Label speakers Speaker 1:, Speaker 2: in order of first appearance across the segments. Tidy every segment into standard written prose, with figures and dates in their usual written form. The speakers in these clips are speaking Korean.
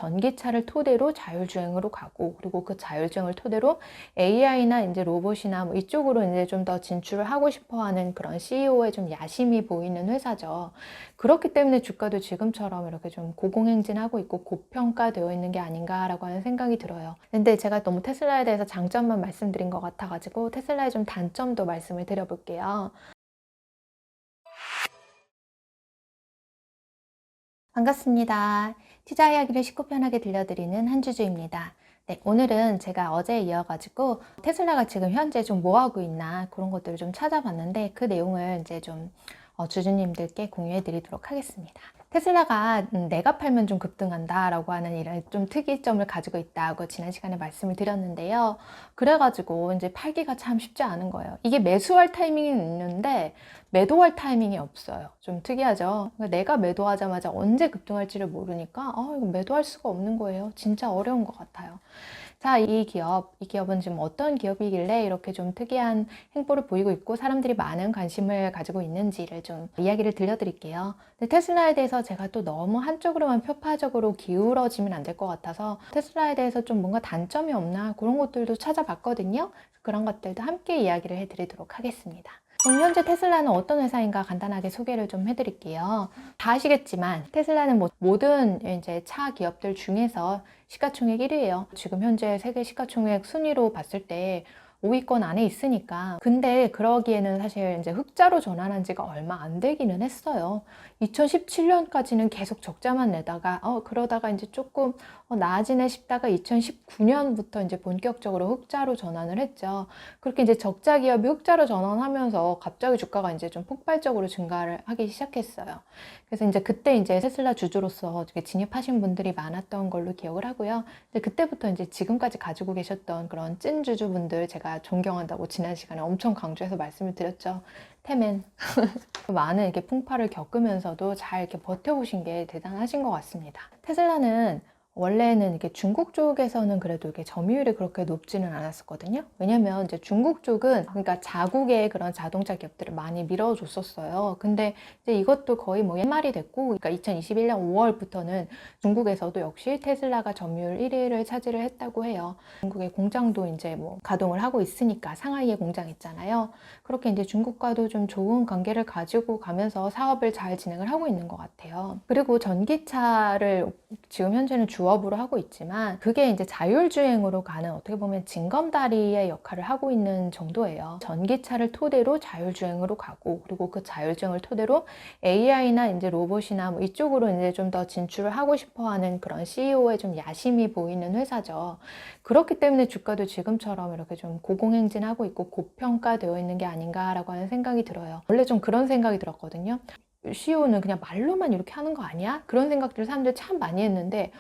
Speaker 1: 전기차를 토대로 자율주행으로 가고, 그리고 그 자율주행을 토대로 AI나 이제 로봇이나 뭐 이쪽으로 이제 좀 더 진출을 하고 싶어 하는 그런 CEO의 좀 야심이 보이는 회사죠. 그렇기 때문에 주가도 지금처럼 이렇게 좀 고공행진하고 있고 고평가되어 있는 게 아닌가라고 하는 생각이 들어요. 근데 제가 너무 테슬라에 대해서 장점만 말씀드린 것 같아가지고 테슬라의 좀 단점도 말씀을 드려볼게요. 반갑습니다. 투자 이야기를 쉽고 편하게 들려드리는 한주주입니다. 네, 오늘은 제가 어제에 이어가지고 테슬라가 지금 현재 좀 뭐하고 있나 그런 것들을 좀 찾아봤는데 그 내용을 이제 좀 주주님들께 공유해 드리도록 하겠습니다. 테슬라가 내가 팔면 좀 급등한다 라고 하는 이런 좀 특이점을 가지고 있다고 지난 시간에 말씀을 드렸는데요. 그래가지고 이제 팔기가 참 쉽지 않은 거예요. 이게 매수할 타이밍이 있는데 매도할 타이밍이 없어요. 좀 특이하죠. 그러니까 내가 매도하자마자 언제 급등할지를 모르니까 이거 매도할 수가 없는 거예요. 진짜 어려운 것 같아요. 자, 이 기업은 지금 어떤 기업이길래 이렇게 좀 특이한 행보를 보이고 있고 사람들이 많은 관심을 가지고 있는지를 좀 이야기를 들려드릴게요. 근데 테슬라에 대해서 제가 또 너무 한쪽으로만 편파적으로 기울어지면 안 될 것 같아서 테슬라에 대해서 좀 뭔가 단점이 없나 그런 것들도 찾아봤거든요. 그런 것들도 함께 이야기를 해드리도록 하겠습니다. 그럼 현재 테슬라는 어떤 회사인가 간단하게 소개를 좀 해드릴게요. 다 아시겠지만 테슬라는 모든 이제 차 기업들 중에서 시가총액 1위예요. 지금 현재 세계 시가총액 순위로 봤을 때 5위권 안에 있으니까. 근데 그러기에는 사실 이제 흑자로 전환한 지가 얼마 안 되기는 했어요. 2017년까지는 계속 적자만 내다가 그러다가 이제 조금 나아지네 싶다가 2019년부터 이제 본격적으로 흑자로 전환을 했죠. 그렇게 이제 적자 기업이 흑자로 전환하면서 갑자기 주가가 이제 좀 폭발적으로 증가를 하기 시작했어요. 그래서 이제 그때 이제 테슬라 주주로서 진입하신 분들이 많았던 걸로 기억을 하고요. 근데 그때부터 이제 지금까지 가지고 계셨던 그런 찐 주주분들 제가 존경한다고 지난 시간에 엄청 강조해서 말씀을 드렸죠. 태맨. 많은 이렇게 풍파를 겪으면서도 잘 이렇게 버텨보신 게 대단하신 것 같습니다. 테슬라는 원래는 이렇게 중국 쪽에서는 그래도 이렇게 점유율이 그렇게 높지는 않았었거든요. 왜냐면 이제 중국 쪽은 그러니까 자국의 그런 자동차 기업들을 많이 밀어줬었어요. 근데 이제 이것도 거의 뭐 옛말이 됐고, 그러니까 2021년 5월부터는 중국에서도 역시 테슬라가 점유율 1위를 차지를 했다고 해요. 중국의 공장도 이제 뭐 가동을 하고 있으니까 상하이에 공장 있잖아요. 그렇게 이제 중국과도 좀 좋은 관계를 가지고 가면서 사업을 잘 진행을 하고 있는 것 같아요. 그리고 전기차를 지금 현재는 주업으로 하고 있지만 그게 이제 자율주행으로 가는 어떻게 보면 징검다리의 역할을 하고 있는 정도예요. 전기차를 토대로 자율주행으로 가고, 그리고 그 자율주행을 토대로 AI나 이제 로봇이나 뭐 이쪽으로 이제 좀 더 진출을 하고 싶어 하는 그런 CEO의 좀 야심이 보이는 회사죠. 그렇기 때문에 주가도 지금처럼 이렇게 좀 고공행진하고 있고 고평가되어 있는 게 아닌가라고 하는 생각이 들어요. 원래 좀 그런 생각이 들었거든요. CEO는 그냥 말로만 이렇게 하는 거 아니야? 그런 생각들을 사람들이 참 많이 했는데,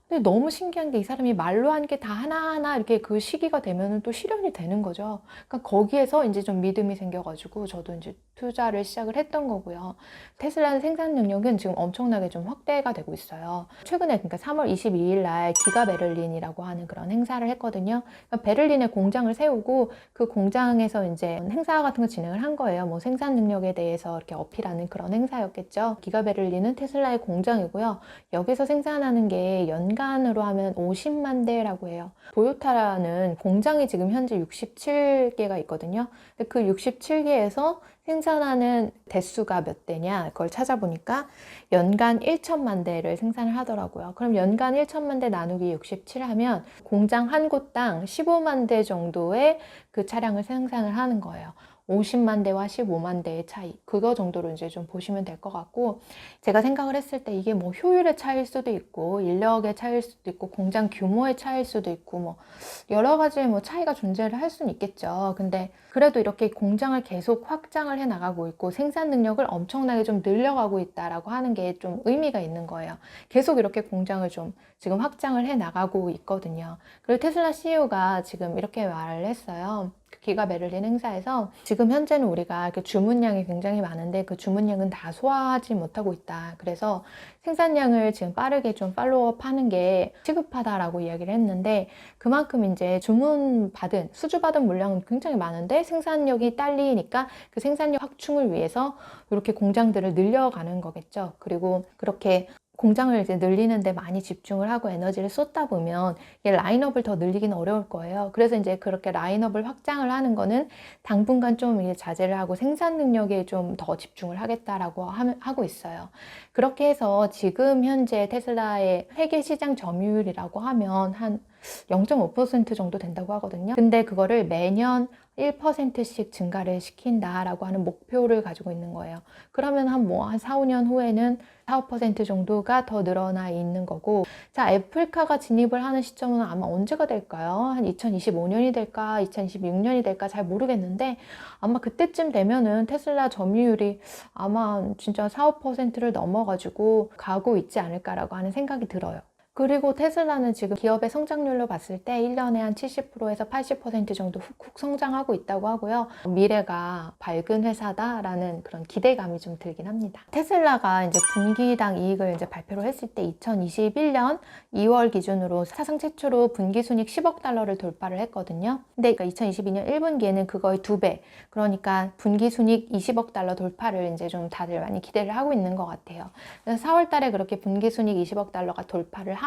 Speaker 1: 근데 너무 신기한 게 이 사람이 말로 한 게 다 하나하나 이렇게 그 시기가 되면은 또 실현이 되는 거죠. 그러니까 거기에서 이제 좀 믿음이 생겨가지고 저도 이제 투자를 시작을 했던 거고요. 테슬라는 생산 능력은 지금 엄청나게 좀 확대가 되고 있어요. 최근에 그러니까 3월 22일 날 기가 베를린이라고 하는 그런 행사를 했거든요. 그러니까 베를린에 공장을 세우고 그 공장에서 이제 행사 같은 거 진행을 한 거예요. 뭐 생산 능력에 대해서 이렇게 어필하는 그런 행사였겠죠. 기가 베를린은 테슬라의 공장이고요. 여기서 생산하는 게 연간으로 하면 50만 대라고 해요. 도요타라는 공장이 지금 현재 67개가 있거든요. 근데 그 67개에서 생산하는 대수가 몇 대냐 그걸 찾아보니까 연간 1천만 대를 생산을 하더라고요. 그럼 연간 1천만 대 나누기 67 하면 공장 한 곳당 15만 대 정도의 그 차량을 생산을 하는 거예요. 50만 대와 15만 대의 차이, 그거 정도로 이제 좀 보시면 될 것 같고, 제가 생각을 했을 때 이게 뭐 효율의 차이일 수도 있고 인력의 차이일 수도 있고 공장 규모의 차이일 수도 있고 뭐 여러 가지 뭐 차이가 존재를 할 수는 있겠죠. 근데 그래도 이렇게 공장을 계속 확장을 해 나가고 있고 생산 능력을 엄청나게 좀 늘려가고 있다라고 하는 게 좀 의미가 있는 거예요. 계속 이렇게 공장을 좀 지금 확장을 해 나가고 있거든요. 그리고 테슬라 CEO가 지금 이렇게 말을 했어요. 기가 베를린 행사에서 지금 현재는 우리가 주문량이 굉장히 많은데 그 주문량은 다 소화하지 못하고 있다. 그래서 생산량을 지금 빠르게 좀 팔로우업 하는 게 시급하다라고 이야기를 했는데, 그만큼 이제 수주받은 물량은 굉장히 많은데 생산력이 딸리니까 그 생산력 확충을 위해서 이렇게 공장들을 늘려가는 거겠죠. 그리고 그렇게 공장을 이제 늘리는 데 많이 집중을 하고 에너지를 쏟다 보면 이게 라인업을 더 늘리기는 어려울 거예요. 그래서 이제 그렇게 라인업을 확장을 하는 거는 당분간 좀 이제 자제를 하고 생산 능력에 좀 더 집중을 하겠다라고 하고 있어요. 그렇게 해서 지금 현재 테슬라의 세계 시장 점유율이라고 하면 한 0.5% 정도 된다고 하거든요. 근데 그거를 매년 1%씩 증가를 시킨다라고 하는 목표를 가지고 있는 거예요. 그러면 한 4, 5년 후에는 4, 5% 정도가 더 늘어나 있는 거고, 자, 애플카가 진입을 하는 시점은 아마 언제가 될까요? 한 2025년이 될까, 2026년이 될까 잘 모르겠는데, 아마 그때쯤 되면은 테슬라 점유율이 아마 진짜 4, 5%를 넘어가지고 가고 있지 않을까라고 하는 생각이 들어요. 그리고 테슬라는 지금 기업의 성장률로 봤을 때 1년에 한 70%에서 80% 정도 훅훅 성장하고 있다고 하고요. 미래가 밝은 회사다라는 그런 기대감이 좀 들긴 합니다. 테슬라가 이제 분기당 이익을 이제 발표를 했을 때 2021년 2월 기준으로 사상 최초로 분기순이익 10억 달러를 돌파를 했거든요. 근데 2022년 1분기에는 그거의 2배, 그러니까 분기순이익 20억 달러 돌파를 이제 좀 다들 많이 기대를 하고 있는 것 같아요. 그래서 4월 달에 그렇게 분기순이익 20억 달러가 돌파를 하면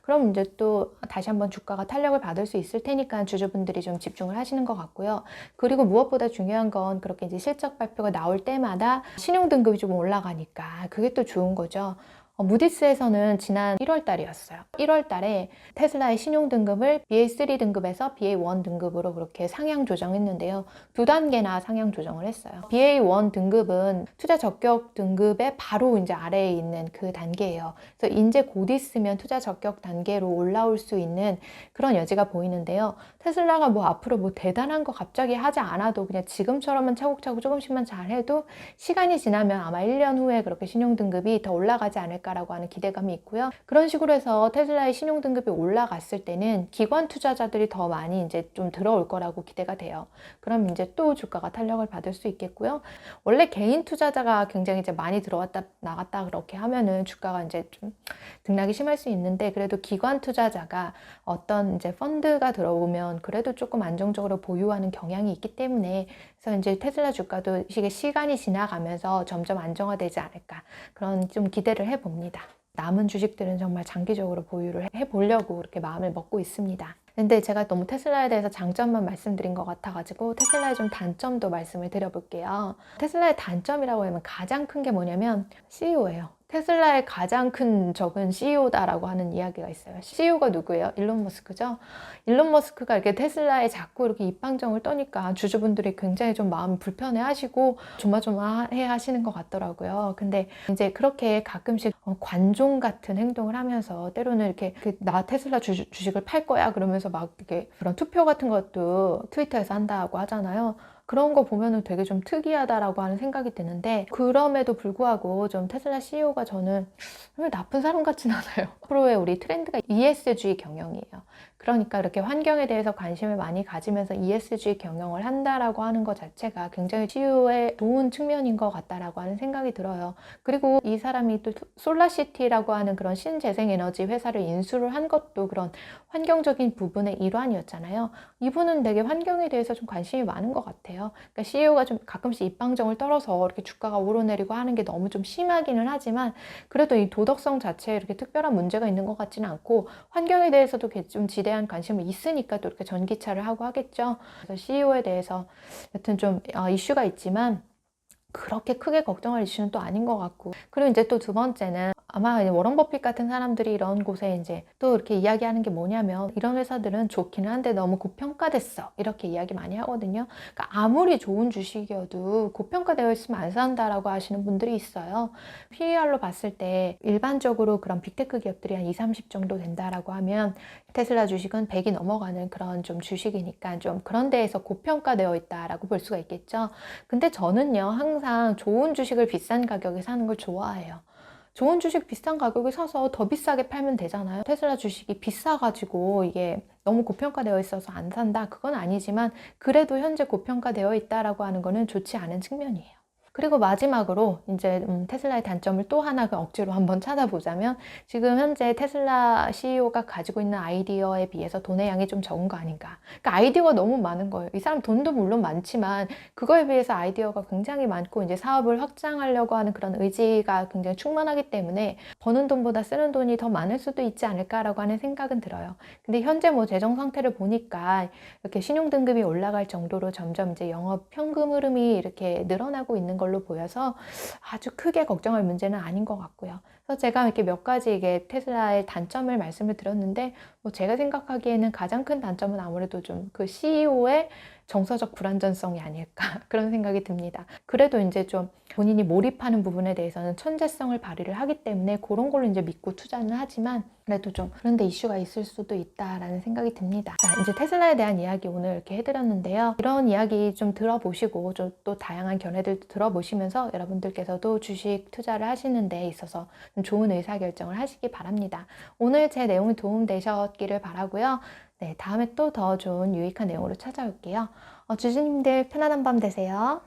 Speaker 1: 그럼 이제 또 다시 한번 주가가 탄력을 받을 수 있을 테니까 주주분들이 좀 집중을 하시는 것 같고요. 그리고 무엇보다 중요한 건 그렇게 이제 실적 발표가 나올 때마다 신용 등급이 좀 올라가니까 그게 또 좋은 거죠. 무디스에서는 지난 1월 달이었어요. 1월 달에 테슬라의 신용 등급을 BA3 등급에서 BA1 등급으로 그렇게 상향 조정했는데요. 2단계나 상향 조정을 했어요. BA1 등급은 투자 적격 등급의 바로 이제 아래에 있는 그 단계예요. 그래서 이제 곧 있으면 투자 적격 단계로 올라올 수 있는 그런 여지가 보이는데요. 테슬라가 뭐 앞으로 뭐 대단한 거 갑자기 하지 않아도 그냥 지금처럼만 차곡차곡 조금씩만 잘 해도 시간이 지나면 아마 1년 후에 그렇게 신용 등급이 더 올라가지 않을까 라고 하는 기대감이 있고요. 그런 식으로 해서 테슬라의 신용 등급이 올라갔을 때는 기관 투자자들이 더 많이 이제 좀 들어올 거라고 기대가 돼요. 그럼 이제 또 주가가 탄력을 받을 수 있겠고요. 원래 개인 투자자가 굉장히 이제 많이 들어왔다 나갔다 그렇게 하면은 주가가 이제 좀 등락이 심할 수 있는데, 그래도 기관 투자자가 어떤 이제 펀드가 들어오면 그래도 조금 안정적으로 보유하는 경향이 있기 때문에, 그래서 이제 테슬라 주가도 이게 시간이 지나가면서 점점 안정화되지 않을까, 그런 좀 기대를 해봅니다. 남은 주식들은 정말 장기적으로 보유를 해보려고 그렇게 마음을 먹고 있습니다. 근데 제가 너무 테슬라에 대해서 장점만 말씀드린 것 같아가지고 테슬라의 좀 단점도 말씀을 드려볼게요. 테슬라의 단점이라고 하면 가장 큰 게 뭐냐면 CEO예요. 테슬라의 가장 큰 적은 CEO다라고 하는 이야기가 있어요. CEO가 누구예요? 일론 머스크죠. 일론 머스크가 이렇게 테슬라에 자꾸 이렇게 입방정을 떠니까 주주분들이 굉장히 좀 마음 불편해하시고 조마조마해 하시는 것 같더라고요. 근데 이제 그렇게 가끔씩 관종 같은 행동을 하면서 때로는 이렇게 나 테슬라 주식을 팔 거야 그러면서 막 이렇게 그런 투표 같은 것도 트위터에서 한다고 하잖아요. 그런 거 보면은 되게 좀 특이하다라고 하는 생각이 드는데, 그럼에도 불구하고 좀 테슬라 CEO가 저는 나쁜 사람 같진 않아요. 앞으로의 우리 트렌드가 ESG 경영이에요. 그러니까 이렇게 환경에 대해서 관심을 많이 가지면서 ESG 경영을 한다라고 하는 것 자체가 굉장히 CEO의 좋은 측면인 것 같다라고 하는 생각이 들어요. 그리고 이 사람이 또 솔라시티라고 하는 그런 신재생에너지 회사를 인수를 한 것도 그런 환경적인 부분의 일환이었잖아요. 이분은 되게 환경에 대해서 좀 관심이 많은 것 같아요. 그러니까 CEO가 좀 가끔씩 입방정을 떨어서 이렇게 주가가 오르내리고 하는 게 너무 좀 심하기는 하지만, 그래도 이 도덕성 자체에 이렇게 특별한 문제가 있는 것 같지는 않고, 환경에 대해서도 좀 지대한 관심이 있으니까 또 이렇게 전기차를 하고 하겠죠. 그래서 CEO에 대해서 여튼 좀 이슈가 있지만 그렇게 크게 걱정할 이슈는 또 아닌 것 같고, 그리고 이제 또 두 번째는 아마 워런 버핏 같은 사람들이 이런 곳에 이제 또 이렇게 이야기하는 게 뭐냐면, 이런 회사들은 좋기는 한데 너무 고평가됐어 이렇게 이야기 많이 하거든요. 그러니까 아무리 좋은 주식이어도 고평가되어 있으면 안 산다라고 하시는 분들이 있어요. PER로 봤을 때 일반적으로 그런 빅테크 기업들이 한 2, 30 정도 된다라고 하면 테슬라 주식은 100이 넘어가는 그런 좀 주식이니까 좀 그런 데에서 고평가되어 있다라고 볼 수가 있겠죠. 근데 저는요, 항상 좋은 주식을 비싼 가격에 사는 걸 좋아해요. 좋은 주식 비싼 가격에 사서 더 비싸게 팔면 되잖아요. 테슬라 주식이 비싸가지고 이게 너무 고평가되어 있어서 안 산다, 그건 아니지만 그래도 현재 고평가되어 있다라고 하는 거는 좋지 않은 측면이에요. 그리고 마지막으로 이제 테슬라의 단점을 또 하나 그 억지로 한번 찾아보자면 지금 현재 테슬라 CEO가 가지고 있는 아이디어에 비해서 돈의 양이 좀 적은 거 아닌가. 그러니까 아이디어가 너무 많은 거예요. 이 사람 돈도 물론 많지만 그거에 비해서 아이디어가 굉장히 많고 이제 사업을 확장하려고 하는 그런 의지가 굉장히 충만하기 때문에 버는 돈보다 쓰는 돈이 더 많을 수도 있지 않을까라고 하는 생각은 들어요. 근데 현재 뭐 재정 상태를 보니까 이렇게 신용 등급이 올라갈 정도로 점점 이제 영업 현금 흐름이 이렇게 늘어나고 있는 걸로 보여서 아주 크게 걱정할 문제는 아닌 것 같고요. 그래서 제가 이렇게 몇 가지 이게 테슬라의 단점을 말씀을 드렸는데 뭐 제가 생각하기에는 가장 큰 단점은 아무래도 좀 그 CEO의 정서적 불안전성이 아닐까 그런 생각이 듭니다. 그래도 이제 좀 본인이 몰입하는 부분에 대해서는 천재성을 발휘를 하기 때문에 그런 걸로 이제 믿고 투자는 하지만 그래도 좀 그런데 이슈가 있을 수도 있다라는 생각이 듭니다. 자, 이제 테슬라에 대한 이야기 오늘 이렇게 해드렸는데요. 이런 이야기 좀 들어보시고 좀 또 다양한 견해들도 들어보시면서 여러분들께서도 주식 투자를 하시는 데 있어서 좀 좋은 의사결정을 하시기 바랍니다. 오늘 제 내용이 도움되셨기를 바라고요. 네, 다음에 또 더 좋은 유익한 내용으로 찾아올게요. 주주님들 편안한 밤 되세요.